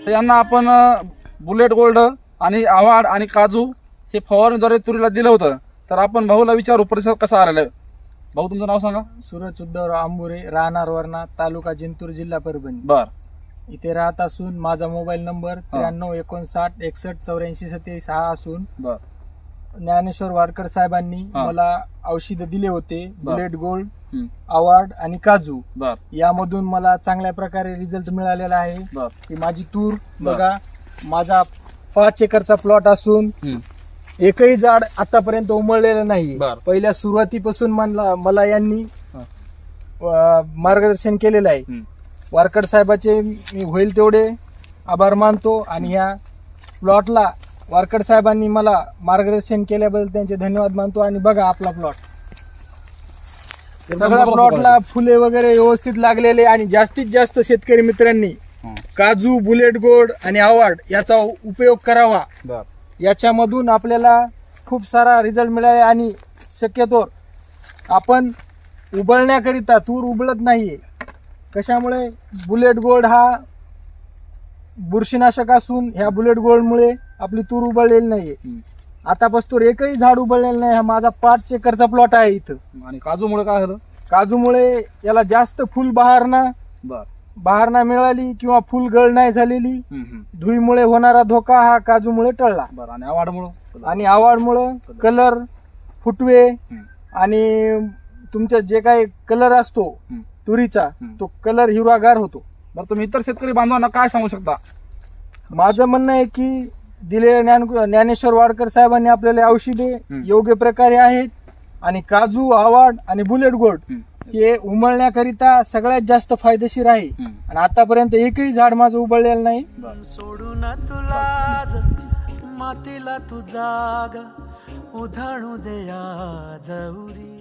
यांना आपण bullet gold आणि आव्हाड आणि काजू हे फवारणीद्वारे तुरीला दिलं होतं. तर आपण भाऊला विचारू परिसर कसा आलेला आहे. भाऊ तुमचं नाव सांगा. सूरज उद्धवराव आंबुरे, राहणार वरणा, तालुका जिंतूर, जिल्हा परभणी. बर. इथे राहत असून माझा मोबाईल नंबर 9359618427 हा असून बर. ज्ञानेश्वर वाडकर साहेबांनी हा. मला औषध दिले होते, बर. बुलेट गोल्ड, हम्म. आवार्ड आणि काजू. बर. यामधून मला चांगल्या प्रकारे रिझल्ट मिळालेला आहे. बर. की माझी तूर बर. बघा, माझा 5 एकरचा प्लॉट असून हम्म. एकही झाड आतापर्यंत उमळलेलं नाही. बर. पहिल्या सुरुवातीपासून मला यांनी हा. मार्गदर्शन केलेलं आहे. हम्म. वारकर साहेबाचे मी होईल तेवढे आभार मानतो आणि ह्या प्लॉटला वारकर साहेबांनी मला मार्गदर्शन केल्याबद्दल त्यांचे धन्यवाद मानतो. आणि बघा आपला प्लॉट, सगळ्या प्लॉटला फुले वगैरे व्यवस्थित लागलेले आणि जास्तीत जास्त शेतकरी मित्रांनी काजू, बुलेट गोल्ड आणि आवार्ड याचा उपयोग करावा. बर. याच्यामधून आपल्याला खूप सारा रिझल्ट मिळाला आणि शक्यतो आपण उबळण्याकरिता तूर उबळत नाहीये. कशामुळे बुलेट गोल्ड हा बुरशीनाशक असून ह्या बुलेट गोल्डमुळे आपली तूर उबळलेली नाहीये. आतापासून एकही झाड उबळलेलं नाही. हा माझा 5 एकरचा प्लॉट आहे इथं. आणि काजूमुळे काय झालं. काजूमुळे याला जास्त फुल बहारणा मिळाली किंवा फुल गळ नाही झालेली. धुईमुळे होणारा धोका हा काजूमुळे टळला. बर. आणि आव्हाडमुळे आणि आवाडमुळं कलर, फुटवे आणि तुमचा जे काही कलर असतो तुरीचा तो कलर हिरवागार होतो. बरं, तुम्ही इतर शेतकरी बांधवांना काय सांगू शकता. माझं म्हणणं आहे की दिलेल्या ज्ञानेश्वर वाडकर साहेबांनी आपल्याला औषधे योग्य प्रकारे आहेत आणि काजू, आवाड आणि बुलेट गोल्ड हे उमळण्याकरिता सगळ्यात जास्त फायदेशीर आहे. आणि आतापर्यंत एकही झाड माझं उबळलेलं नाही. सोडून तुला मातीला तू जाग उधाणू दे जवरी.